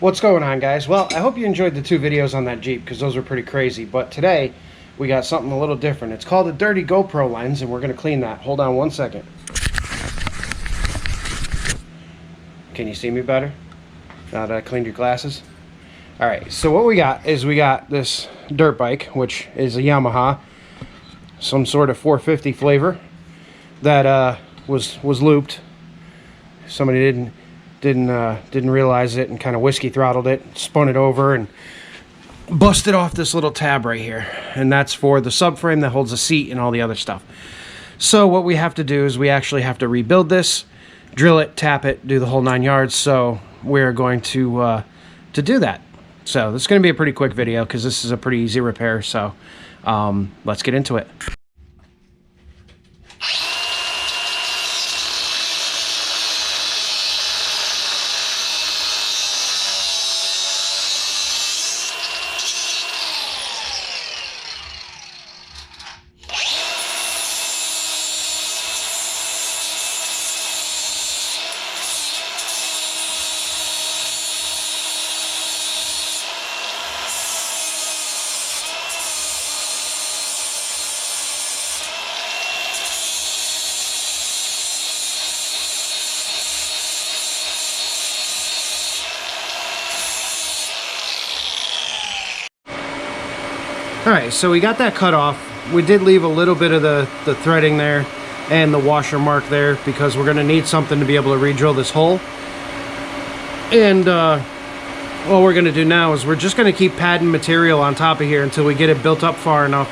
What's going on, guys? Well, I hope you enjoyed the two videos on that Jeep because those were pretty crazy. But today, we got something a little different. It's called a dirty GoPro lens, and we're going to clean that. Hold on one second. Can you see me better now that I cleaned your glasses? Alright, so what we got is we got this dirt bike, which is a Yamaha, some sort of 450 flavor that was looped. Somebody didn't realize it and kind of whiskey throttled it, spun it over and busted off this little tab right here, and that's for the subframe that holds the seat and all the other stuff. So what we have to do is we actually have to rebuild this, drill it, tap it, do the whole 9 yards. So we're going to do that. So this is going to be a pretty quick video because this is a pretty easy repair. So let's get into it. Alright, so we got that cut off. We did leave a little bit of the threading there and the washer mark there because we're going to need something to be able to re-drill this hole. And what we're going to do now is we're just going to keep padding material on top of here until we get it built up far enough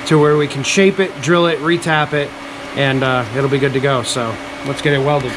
to where we can shape it, drill it, re-tap it, and it'll be good to go. So let's get it welded.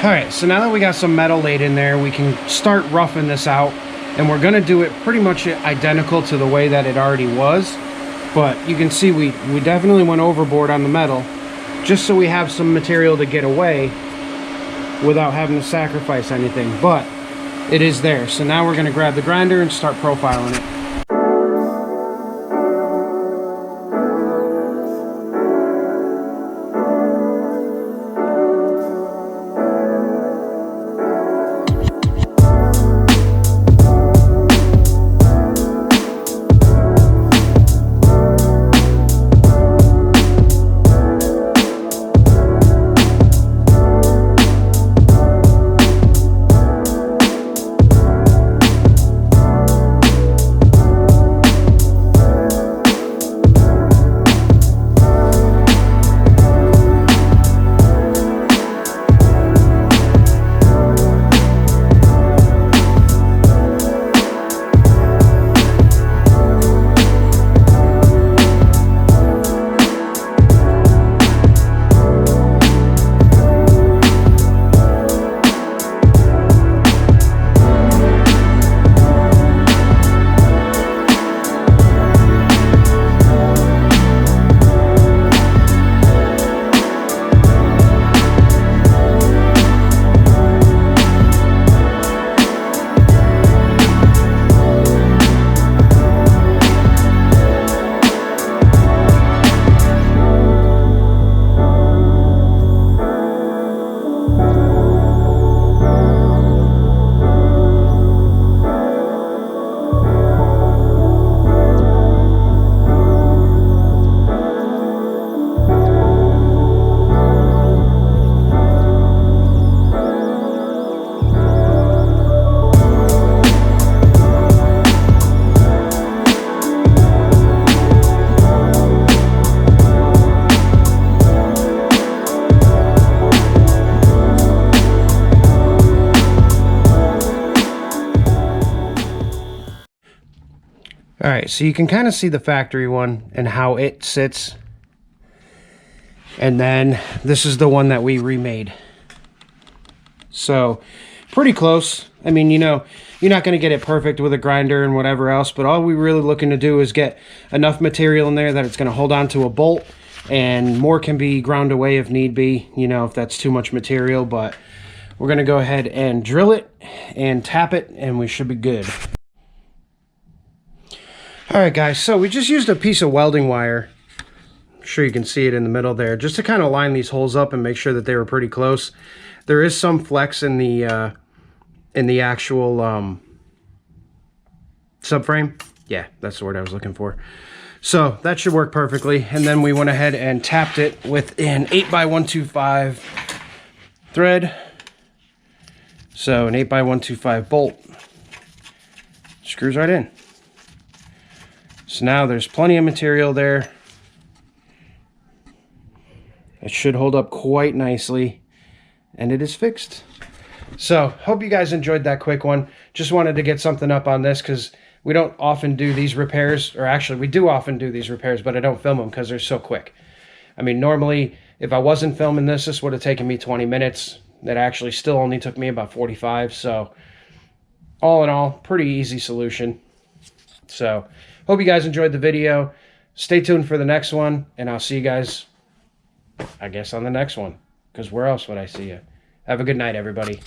Alright, so now that we got some metal laid in there, we can start roughing this out, and we're going to do it pretty much identical to the way that it already was. But you can see we definitely went overboard on the metal, just so we have some material to get away without having to sacrifice anything. But it is there, so now we're going to grab the grinder and start profiling it. All right, so you can kind of see the factory one and how it sits. And then this is the one that we remade. So pretty close. I mean, you know, you're not going to get it perfect with a grinder and whatever else, but all we're really looking to do is get enough material in there that it's going to hold on to a bolt, and more can be ground away if need be, you know, if that's too much material. But we're going to go ahead and drill it and tap it, and we should be good. All right, guys, so we just used a piece of welding wire. I'm sure you can see it in the middle there, just to kind of line these holes up and make sure that they were pretty close. There is some flex in the actual subframe. Yeah, that's the word I was looking for. So that should work perfectly. And then we went ahead and tapped it with an 8x125 thread. So an 8x125 bolt screws right in. So now there's plenty of material there. It should hold up quite nicely, and it is fixed. So hope you guys enjoyed that quick one. Just wanted to get something up on this because we don't often do these repairs, or actually we do often do these repairs, but I don't film them because they're so quick. I mean, normally if I wasn't filming this would have taken me 20 minutes. That actually still only took me about 45. So all in all, pretty easy solution. So hope you guys enjoyed the video. Stay tuned for the next one, and I'll see you guys, I guess, on the next one, because where else would I see you? Have a good night, everybody.